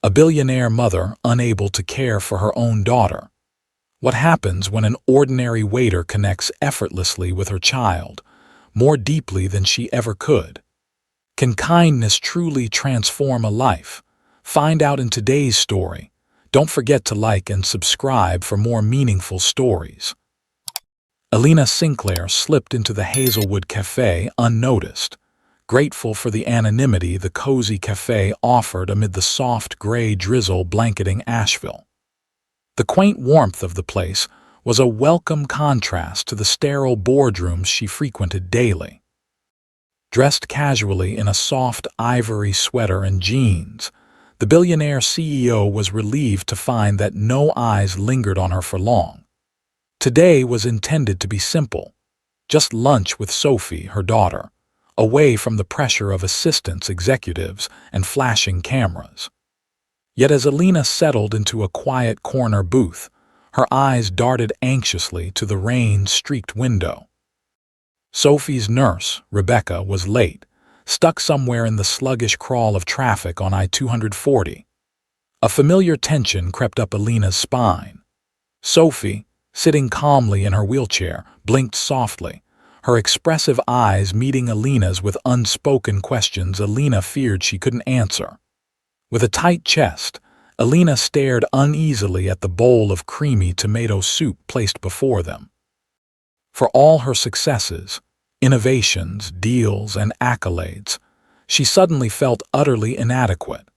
A billionaire mother unable to care for her own daughter. What happens when an ordinary waiter connects effortlessly with her child, more deeply than she ever could? Can kindness truly transform a life? Find out in today's story. Don't forget to like and subscribe for more meaningful stories. Alina Sinclair slipped into the Hazelwood Cafe unnoticed, grateful for the anonymity the cozy cafe offered amid the soft gray drizzle blanketing Asheville. The quaint warmth of the place was a welcome contrast to the sterile boardrooms she frequented daily. Dressed casually in a soft ivory sweater and jeans, the billionaire CEO was relieved to find that no eyes lingered on her for long. Today was intended to be simple, just lunch with Sophie, her daughter, away from the pressure of assistants, executives, and flashing cameras. Yet as Alina settled into a quiet corner booth, her eyes darted anxiously to the rain-streaked window. Sophie's nurse, Rebecca, was late, stuck somewhere in the sluggish crawl of traffic on I-240. A familiar tension crept up Alina's spine. Sophie, sitting calmly in her wheelchair, blinked softly, her expressive eyes meeting Alina's with unspoken questions Alina feared she couldn't answer. With a tight chest, Alina stared uneasily at the bowl of creamy tomato soup placed before them. For all her successes, innovations, deals, and accolades, she suddenly felt utterly inadequate.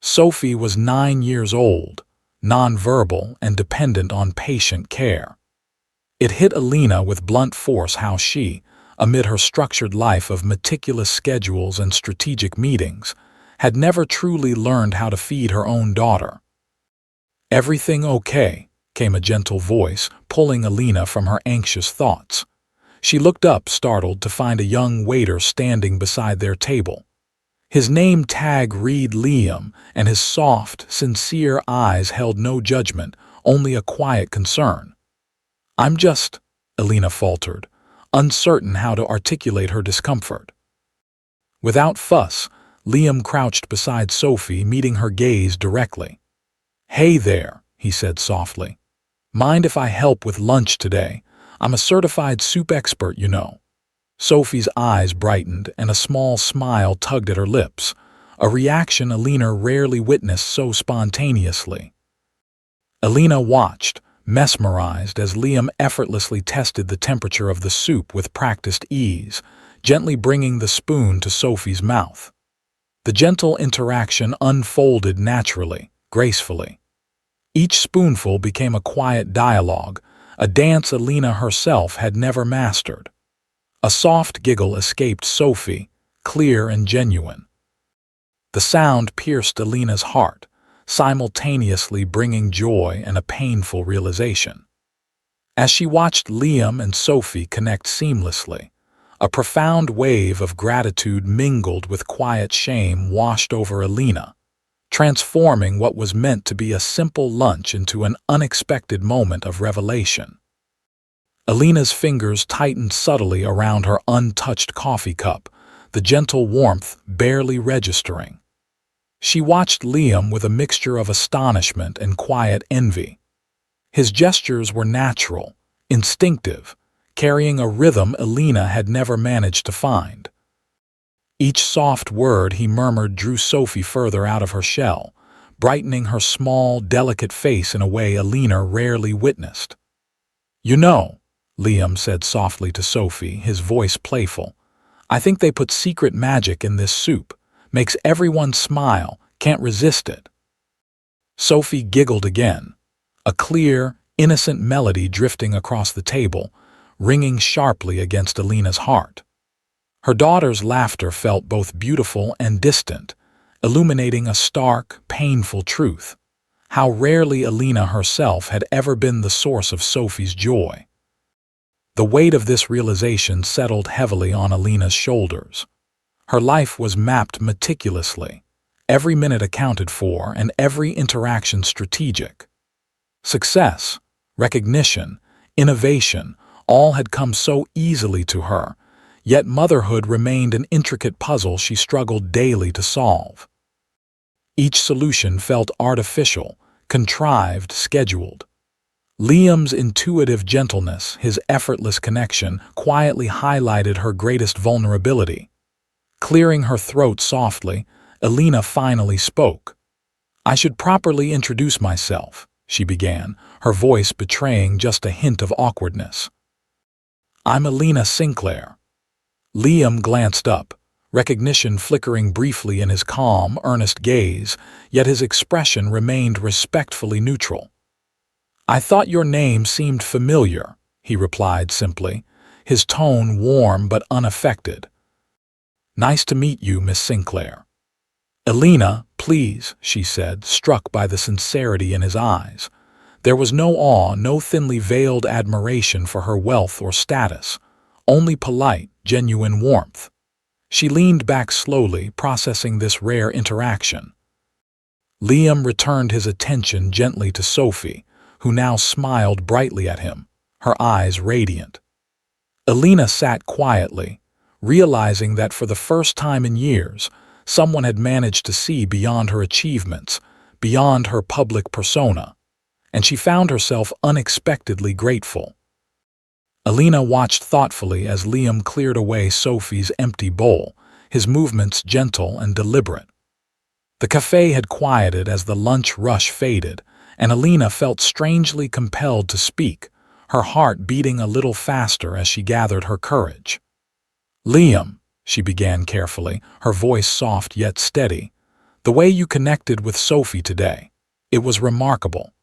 Sophie was 9 years old, nonverbal and dependent on patient care. It hit Alina with blunt force how she, amid her structured life of meticulous schedules and strategic meetings, had never truly learned how to feed her own daughter. "Everything okay?" came a gentle voice, pulling Alina from her anxious thoughts. She looked up, startled, to find a young waiter standing beside their table. His name tag read Liam, and his soft, sincere eyes held no judgment, only a quiet concern. "I'm just," Alina faltered, uncertain how to articulate her discomfort. Without fuss, Liam crouched beside Sophie, meeting her gaze directly. "Hey there," he said softly. "Mind if I help with lunch today? I'm a certified soup expert, you know." Sophie's eyes brightened and a small smile tugged at her lips, a reaction Alina rarely witnessed so spontaneously. Alina watched, mesmerized, as Liam effortlessly tested the temperature of the soup with practiced ease, gently bringing the spoon to Sophie's mouth. The gentle interaction unfolded naturally, gracefully. Each spoonful became a quiet dialogue, a dance Alina herself had never mastered. A soft giggle escaped Sophie, clear and genuine. The sound pierced Alina's heart, simultaneously bringing joy and a painful realization. As she watched Liam and Sophie connect seamlessly, a profound wave of gratitude mingled with quiet shame washed over Alina, transforming what was meant to be a simple lunch into an unexpected moment of revelation. Alina's fingers tightened subtly around her untouched coffee cup, the gentle warmth barely registering. She watched Liam with a mixture of astonishment and quiet envy. His gestures were natural, instinctive, carrying a rhythm Alina had never managed to find. Each soft word he murmured drew Sophie further out of her shell, brightening her small, delicate face in a way Alina rarely witnessed. "You know," Liam said softly to Sophie, his voice playful, "I think they put secret magic in this soup. Makes everyone smile, can't resist it." Sophie giggled again, a clear, innocent melody drifting across the table, ringing sharply against Alina's heart. Her daughter's laughter felt both beautiful and distant, illuminating a stark, painful truth: how rarely Alina herself had ever been the source of Sophie's joy. The weight of this realization settled heavily on Alina's shoulders. Her life was mapped meticulously, every minute accounted for and every interaction strategic. Success, recognition, innovation, all had come so easily to her, yet motherhood remained an intricate puzzle she struggled daily to solve. Each solution felt artificial, contrived, scheduled. Liam's intuitive gentleness, his effortless connection, quietly highlighted her greatest vulnerability. Clearing her throat softly, Alina finally spoke. "I should properly introduce myself," she began, her voice betraying just a hint of awkwardness. "I'm Alina Sinclair." Liam glanced up, recognition flickering briefly in his calm, earnest gaze, yet his expression remained respectfully neutral. "I thought your name seemed familiar," he replied simply, his tone warm but unaffected. "Nice to meet you, Miss Sinclair." "Alina, please," she said, struck by the sincerity in his eyes. There was no awe, no thinly veiled admiration for her wealth or status, only polite, genuine warmth. She leaned back slowly, processing this rare interaction. Liam returned his attention gently to Sophie, who now smiled brightly at him, her eyes radiant. Alina sat quietly, realizing that for the first time in years, someone had managed to see beyond her achievements, beyond her public persona, and she found herself unexpectedly grateful. Alina watched thoughtfully as Liam cleared away Sophie's empty bowl, his movements gentle and deliberate. The cafe had quieted as the lunch rush faded, and Alina felt strangely compelled to speak, her heart beating a little faster as she gathered her courage. "Liam," she began carefully, her voice soft yet steady, "the way you connected with Sophie today, it was remarkable.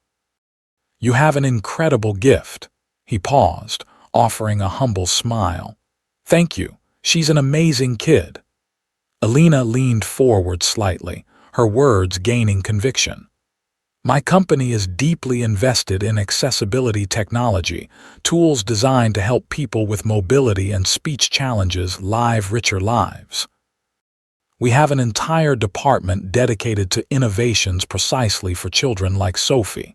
You have an incredible gift." He paused, offering a humble smile. "Thank you. She's an amazing kid." Alina leaned forward slightly, her words gaining conviction. "My company is deeply invested in accessibility technology, tools designed to help people with mobility and speech challenges live richer lives. We have an entire department dedicated to innovations precisely for children like Sophie.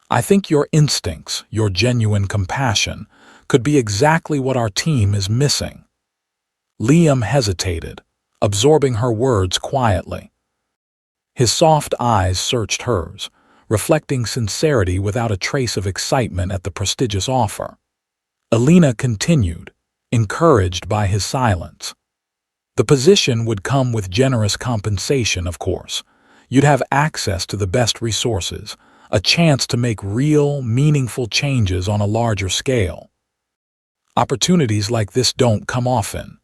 I think your instincts, your genuine compassion, could be exactly what our team is missing." Liam hesitated, absorbing her words quietly. His soft eyes searched hers, reflecting sincerity without a trace of excitement at the prestigious offer. Alina continued, encouraged by his silence. "The position would come with generous compensation, of course. You'd have access to the best resources, a chance to make real, meaningful changes on a larger scale. Opportunities like this don't come often."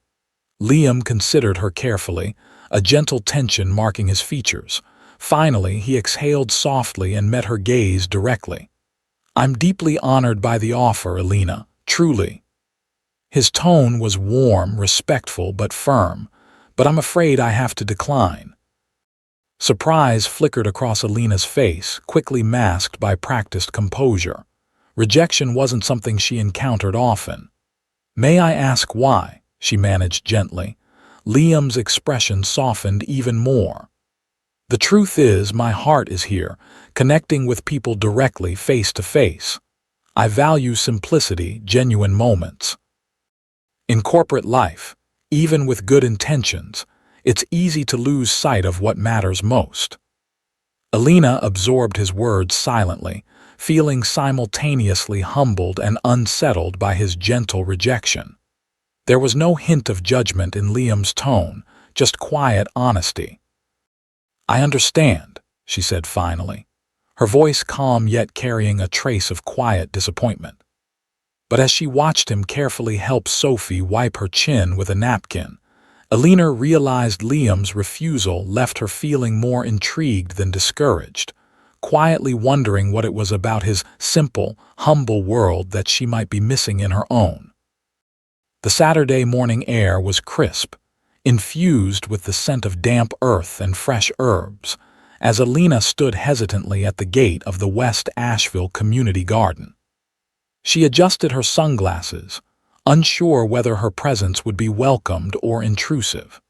Liam considered her carefully, a gentle tension marking his features. Finally, he exhaled softly and met her gaze directly. "I'm deeply honored by the offer, Alina, truly." His tone was warm, respectful, but firm, "but I'm afraid I have to decline." Surprise flickered across Alina's face, quickly masked by practiced composure. Rejection wasn't something she encountered often. "May I ask why?" she managed gently. Liam's expression softened even more. "The truth is, my heart is here, connecting with people directly, face to face. I value simplicity, genuine moments. In corporate life, even with good intentions, it's easy to lose sight of what matters most." Alina absorbed his words silently, feeling simultaneously humbled and unsettled by his gentle rejection. There was no hint of judgment in Liam's tone, just quiet honesty. "I understand," she said finally, her voice calm yet carrying a trace of quiet disappointment. But as she watched him carefully help Sophie wipe her chin with a napkin, Alina realized Liam's refusal left her feeling more intrigued than discouraged, quietly wondering what it was about his simple, humble world that she might be missing in her own. The Saturday morning air was crisp, infused with the scent of damp earth and fresh herbs, as Alina stood hesitantly at the gate of the West Asheville Community Garden. She adjusted her sunglasses, unsure whether her presence would be welcomed or intrusive.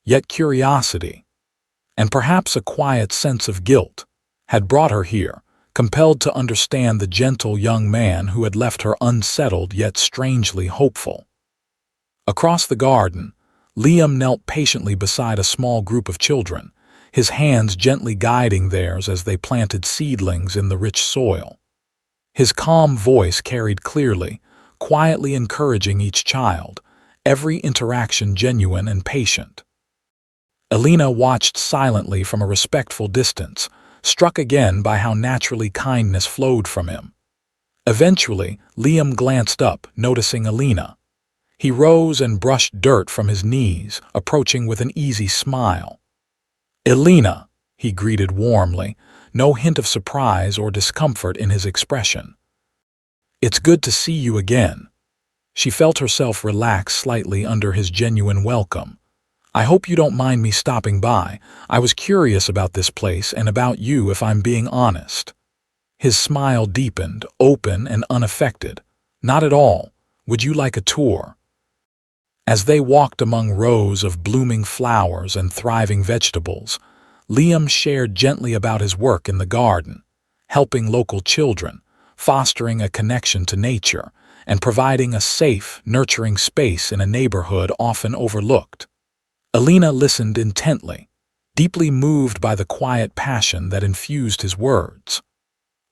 Yet curiosity, and perhaps a quiet sense of guilt, had brought her here, compelled to understand the gentle young man who had left her unsettled yet strangely hopeful. Across the garden, Liam knelt patiently beside a small group of children, his hands gently guiding theirs as they planted seedlings in the rich soil. His calm voice carried clearly, quietly encouraging each child, every interaction genuine and patient. Alina watched silently from a respectful distance, struck again by how naturally kindness flowed from him. Eventually, Liam glanced up, noticing Alina. He rose and brushed dirt from his knees, approaching with an easy smile. "Alina," he greeted warmly, no hint of surprise or discomfort in his expression. "It's good to see you again." She felt herself relax slightly under his genuine welcome. "I hope you don't mind me stopping by. I was curious about this place and about you, if I'm being honest." His smile deepened, open and unaffected. "Not at all. Would you like a tour?" As they walked among rows of blooming flowers and thriving vegetables, Liam shared gently about his work in the garden, helping local children, fostering a connection to nature, and providing a safe, nurturing space in a neighborhood often overlooked. Alina listened intently, deeply moved by the quiet passion that infused his words.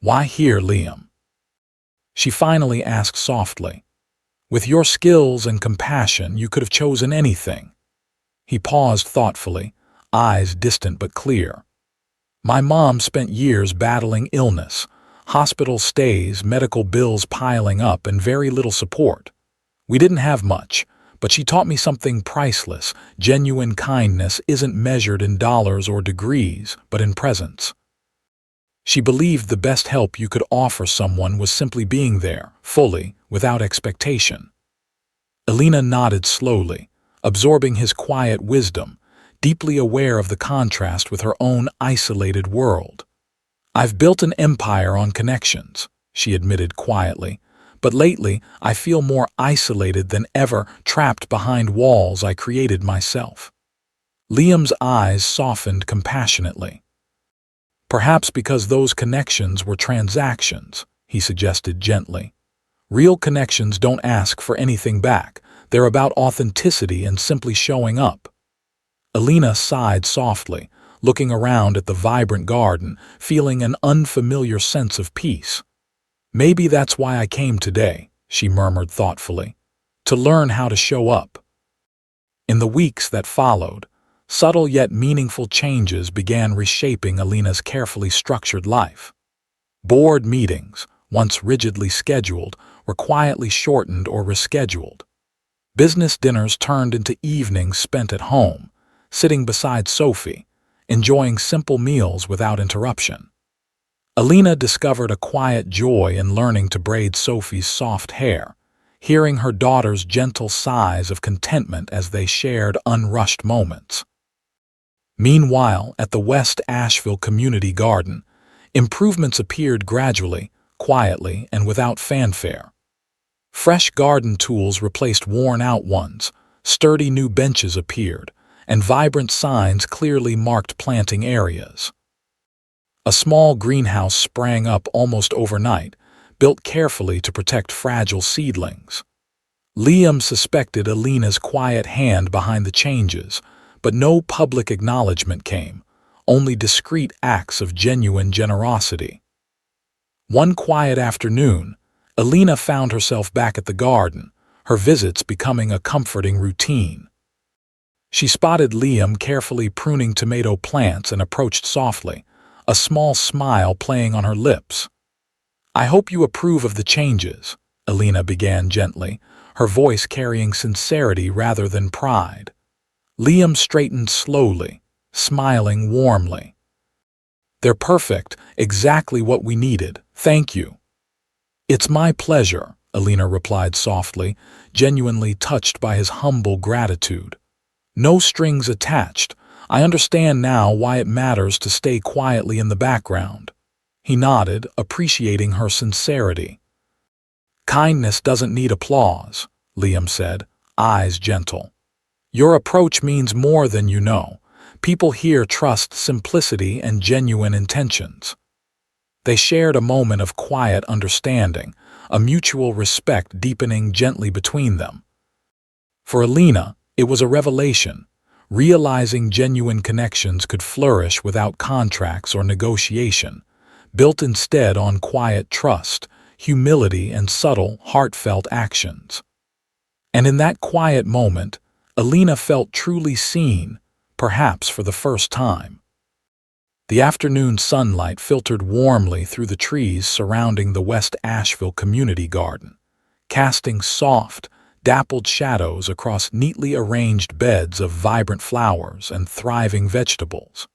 "Why here, Liam?" she finally asked softly. "With your skills and compassion, you could have chosen anything." He paused thoughtfully, eyes distant but clear. "My mom spent years battling illness, hospital stays, medical bills piling up, and very little support. We didn't have much, but she taught me something priceless. Genuine kindness isn't measured in dollars or degrees, but in presence. She believed the best help you could offer someone was simply being there, fully, without expectation." Alina nodded slowly, absorbing his quiet wisdom, deeply aware of the contrast with her own isolated world. "I've built an empire on connections," she admitted quietly, "but lately I feel more isolated than ever, trapped behind walls I created myself." Liam's eyes softened compassionately. "Perhaps because those connections were transactions," he suggested gently. "Real connections don't ask for anything back. They're about authenticity and simply showing up." Alina sighed softly, looking around at the vibrant garden, feeling an unfamiliar sense of peace. "Maybe that's why I came today," she murmured thoughtfully, "to learn how to show up." In the weeks that followed, subtle yet meaningful changes began reshaping Alina's carefully structured life. Board meetings, once rigidly scheduled, were quietly shortened or rescheduled. Business dinners turned into evenings spent at home, sitting beside Sophie, enjoying simple meals without interruption. Alina discovered a quiet joy in learning to braid Sophie's soft hair, hearing her daughter's gentle sighs of contentment as they shared unrushed moments. Meanwhile, at the West Asheville Community Garden, improvements appeared gradually, quietly, and without fanfare. Fresh garden tools replaced worn-out ones, sturdy new benches appeared, and vibrant signs clearly marked planting areas. A small greenhouse sprang up almost overnight, built carefully to protect fragile seedlings. Liam suspected Alina's quiet hand behind the changes, but no public acknowledgement came, only discreet acts of genuine generosity. One quiet afternoon, Alina found herself back at the garden, her visits becoming a comforting routine. She spotted Liam carefully pruning tomato plants and approached softly, a small smile playing on her lips. "I hope you approve of the changes," Alina began gently, her voice carrying sincerity rather than pride. Liam straightened slowly, smiling warmly. "They're perfect, exactly what we needed. Thank you." "It's my pleasure," Alina replied softly, genuinely touched by his humble gratitude. "No strings attached. I understand now why it matters to stay quietly in the background." He nodded, appreciating her sincerity. "Kindness doesn't need applause," Liam said, eyes gentle. "Your approach means more than you know. People here trust simplicity and genuine intentions." They shared a moment of quiet understanding, a mutual respect deepening gently between them. For Alina, it was a revelation. realizing genuine connections could flourish without contracts or negotiation, built instead on quiet trust, humility, and subtle, heartfelt actions. And in that quiet moment, Alina felt truly seen, perhaps for the first time. The afternoon sunlight filtered warmly through the trees surrounding the West Asheville Community Garden, casting soft, dappled shadows across neatly arranged beds of vibrant flowers and thriving vegetables.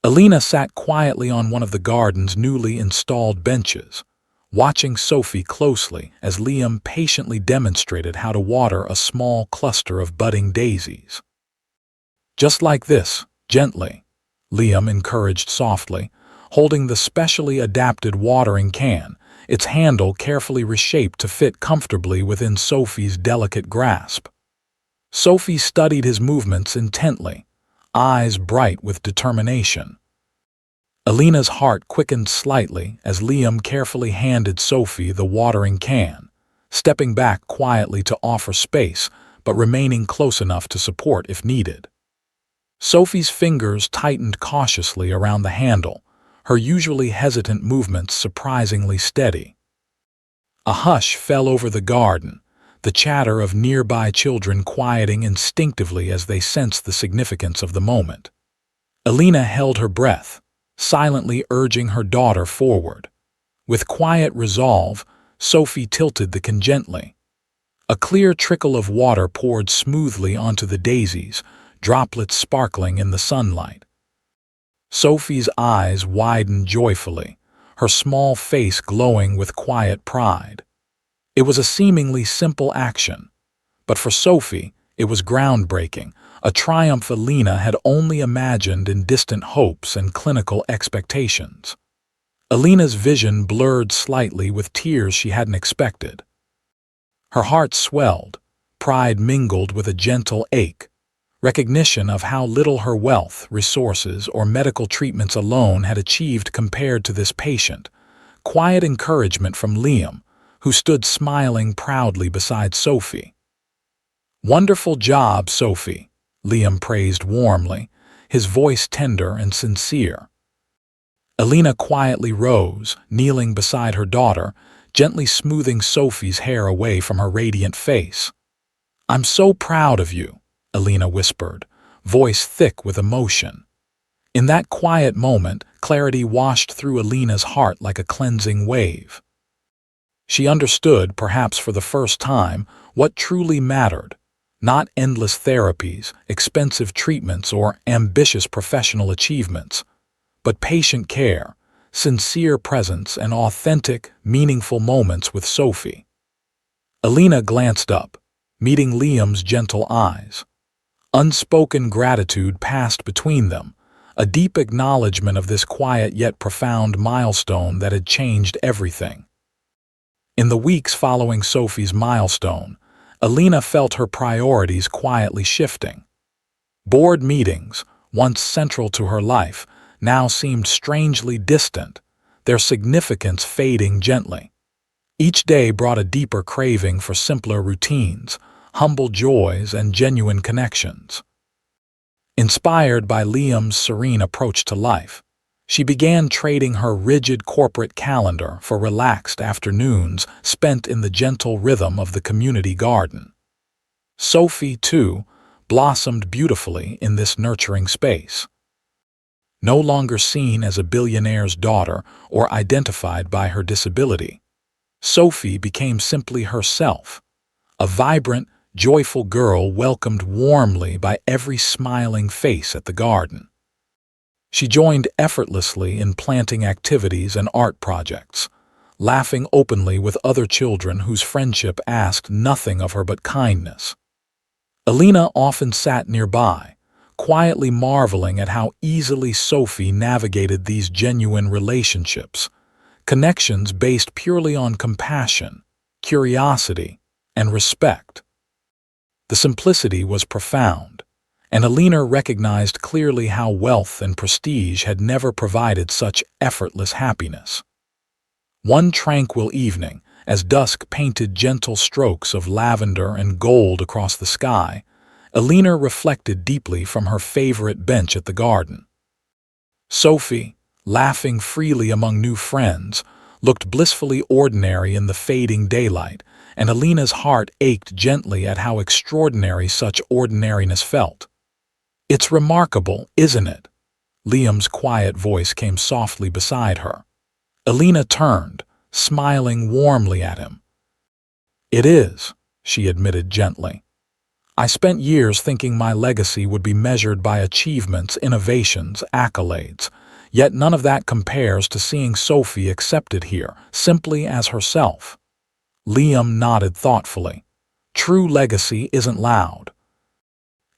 Alina sat quietly on one of the garden's newly installed benches, watching Sophie closely as Liam patiently demonstrated how to water a small cluster of budding daisies. "Just like this, gently," Liam encouraged softly, holding the specially adapted watering can, its handle carefully reshaped to fit comfortably within Sophie's delicate grasp. Sophie studied his movements intently, eyes bright with determination. Alina's heart quickened slightly as Liam carefully handed Sophie the watering can, stepping back quietly to offer space but remaining close enough to support if needed. Sophie's fingers tightened cautiously around the handle, her usually hesitant movements surprisingly steady. A hush fell over the garden, the chatter of nearby children quieting instinctively as they sensed the significance of the moment. Alina held her breath, silently urging her daughter forward. With quiet resolve, Sophie tilted the can gently. A clear trickle of water poured smoothly onto the daisies, droplets sparkling in the sunlight. Sophie's eyes widened joyfully, her small face glowing with quiet pride. It was a seemingly simple action, but for Sophie, it was groundbreaking, a triumph Alina had only imagined in distant hopes and clinical expectations. Alina's vision blurred slightly with tears she hadn't expected. Her heart swelled, pride mingled with a gentle ache, recognition of how little her wealth, resources, or medical treatments alone had achieved compared to this patient, quiet encouragement from Liam, who stood smiling proudly beside Sophie. "Wonderful job, Sophie," Liam praised warmly, his voice tender and sincere. Alina quietly rose, kneeling beside her daughter, gently smoothing Sophie's hair away from her radiant face. "I'm so proud of you," Alina whispered, voice thick with emotion. In that quiet moment, clarity washed through Alina's heart like a cleansing wave. She understood, perhaps for the first time, what truly mattered. Not endless therapies, expensive treatments, or ambitious professional achievements, but patient care, sincere presence, and authentic, meaningful moments with Sophie. Alina glanced up, meeting Liam's gentle eyes. Unspoken gratitude passed between them, a deep acknowledgement of this quiet yet profound milestone that had changed everything. In the weeks following Sophie's milestone, Alina felt her priorities quietly shifting. Board meetings, once central to her life, now seemed strangely distant, their significance fading gently. Each day brought a deeper craving for simpler routines, humble joys, and genuine connections. Inspired by Liam's serene approach to life, she began trading her rigid corporate calendar for relaxed afternoons spent in the gentle rhythm of the community garden. Sophie, too, blossomed beautifully in this nurturing space. No longer seen as a billionaire's daughter or identified by her disability, Sophie became simply herself, a vibrant, joyful girl welcomed warmly by every smiling face at the garden. She joined effortlessly in planting activities and art projects, laughing openly with other children whose friendship asked nothing of her but kindness. Alina often sat nearby, quietly marveling at how easily Sophie navigated these genuine relationships, connections based purely on compassion, curiosity, and respect. The simplicity was profound, and Alina recognized clearly how wealth and prestige had never provided such effortless happiness. One tranquil evening, as dusk painted gentle strokes of lavender and gold across the sky, Alina reflected deeply from her favorite bench at the garden. Sophie, laughing freely among new friends, looked blissfully ordinary in the fading daylight, and Alina's heart ached gently at how extraordinary such ordinariness felt. "It's remarkable, isn't it?" Liam's quiet voice came softly beside her. Alina turned, smiling warmly at him. "It is," she admitted gently. "I spent years thinking my legacy would be measured by achievements, innovations, accolades, yet none of that compares to seeing Sophie accepted here, simply as herself." Liam nodded thoughtfully. "True legacy isn't loud.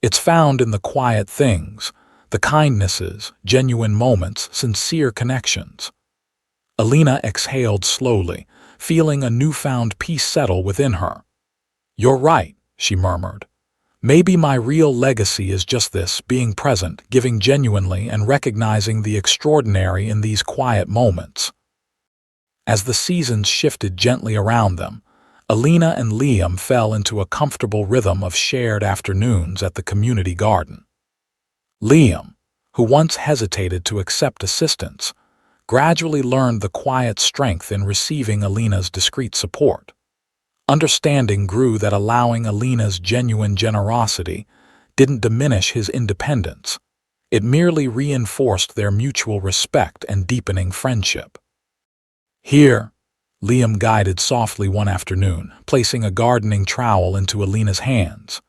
It's found in the quiet things, the kindnesses, genuine moments, sincere connections." Alina exhaled slowly, feeling a newfound peace settle within her. "You're right," she murmured. "Maybe my real legacy is just this, being present, giving genuinely, and recognizing the extraordinary in these quiet moments." As the seasons shifted gently around them, Alina and Liam fell into a comfortable rhythm of shared afternoons at the community garden. Liam, who once hesitated to accept assistance, gradually learned the quiet strength in receiving Alina's discreet support. Understanding grew that allowing Alina's genuine generosity didn't diminish his independence. It merely reinforced their mutual respect and deepening friendship. "Here," Liam guided softly one afternoon, placing a gardening trowel into Alina's hands.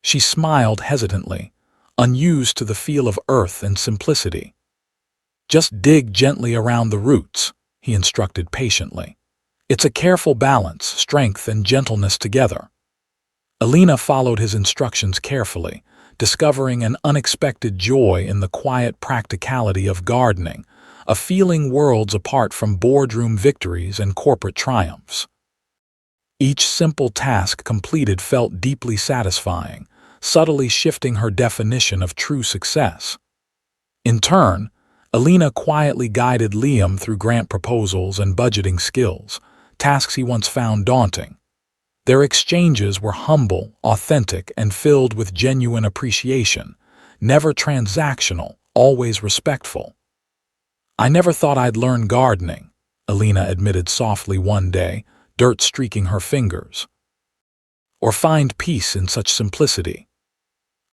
She smiled hesitantly, unused to the feel of earth and simplicity. "Just dig gently around the roots," he instructed patiently. "It's a careful balance, strength and gentleness together." Alina followed his instructions carefully, discovering an unexpected joy in the quiet practicality of gardening, a feeling worlds apart from boardroom victories and corporate triumphs. Each simple task completed felt deeply satisfying, subtly shifting her definition of true success. In turn, Alina quietly guided Liam through grant proposals and budgeting skills, tasks he once found daunting. Their exchanges were humble, authentic, and filled with genuine appreciation, never transactional, always respectful. "I never thought I'd learn gardening," Alina admitted softly one day, dirt streaking her fingers. "Or find peace in such simplicity."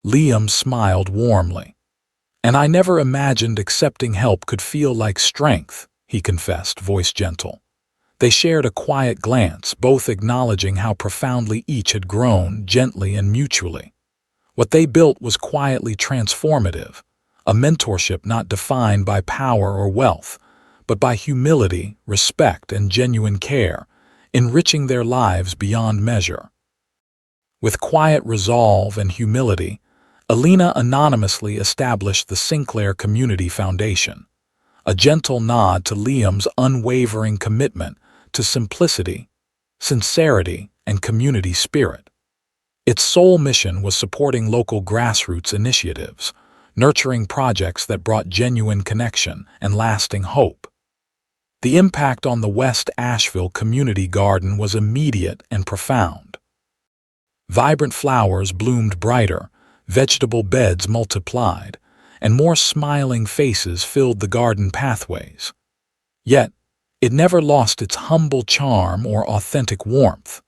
Liam smiled warmly. "And I never imagined accepting help could feel like strength," he confessed, voice gentle. They shared a quiet glance, both acknowledging how profoundly each had grown, gently and mutually. What they built was quietly transformative, a mentorship not defined by power or wealth, but by humility, respect, and genuine care, enriching their lives beyond measure. With quiet resolve and humility, Alina anonymously established the Sinclair Community Foundation, a gentle nod to Liam's unwavering commitment to simplicity, sincerity, and community spirit. Its sole mission was supporting local grassroots initiatives, nurturing projects that brought genuine connection and lasting hope. The impact on the West Asheville Community Garden was immediate and profound. Vibrant flowers bloomed brighter, vegetable beds multiplied, and more smiling faces filled the garden pathways. Yet, it never lost its humble charm or authentic warmth.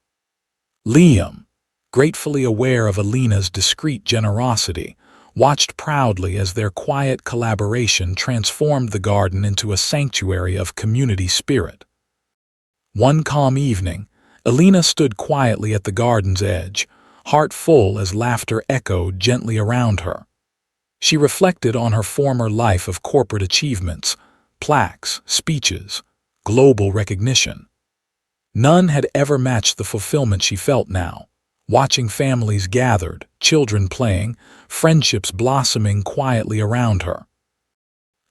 Liam, gratefully aware of Alina's discreet generosity, watched proudly as their quiet collaboration transformed the garden into a sanctuary of community spirit. One calm evening, Alina stood quietly at the garden's edge, heart full as laughter echoed gently around her. She reflected on her former life of corporate achievements, plaques, speeches, global recognition. None had ever matched the fulfillment she felt now, watching families gathered, children playing, friendships blossoming quietly around her.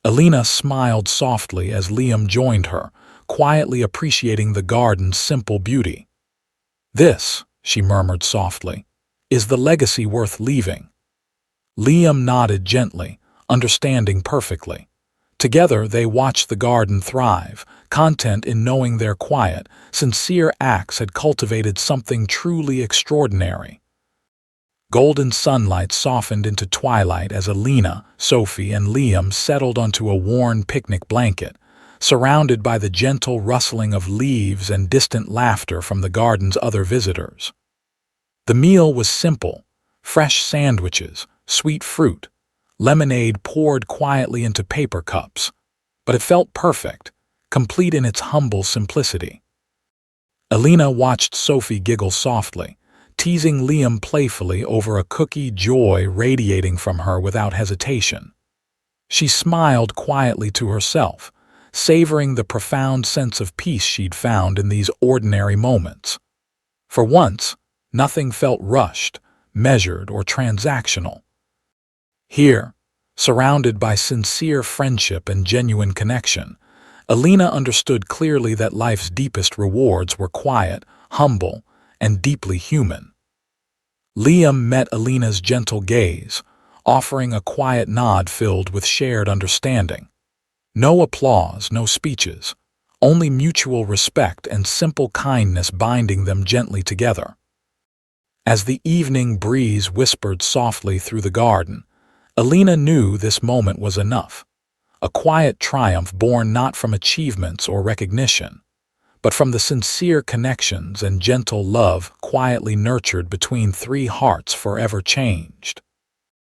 Alina smiled softly as Liam joined her, quietly appreciating the garden's simple beauty. "This," she murmured softly, "is the legacy worth leaving." Liam nodded gently, understanding perfectly. Together they watched the garden thrive, content in knowing their quiet, sincere acts had cultivated something truly extraordinary. Golden sunlight softened into twilight as Alina, Sophie, and Liam settled onto a worn picnic blanket, surrounded by the gentle rustling of leaves and distant laughter from the garden's other visitors. The meal was simple: fresh sandwiches, sweet fruit, lemonade poured quietly into paper cups. But it felt perfect, complete in its humble simplicity. Alina watched Sophie giggle softly, teasing Liam playfully over a cookie, joy radiating from her without hesitation. She smiled quietly to herself, savoring the profound sense of peace she'd found in these ordinary moments. For once, nothing felt rushed, measured, or transactional. Here, surrounded by sincere friendship and genuine connection, Alina understood clearly that life's deepest rewards were quiet, humble, and deeply human. Liam met Alina's gentle gaze, offering a quiet nod filled with shared understanding. No applause, no speeches, only mutual respect and simple kindness binding them gently together. As the evening breeze whispered softly through the garden, Alina knew this moment was enough, a quiet triumph born not from achievements or recognition, but from the sincere connections and gentle love quietly nurtured between three hearts forever changed.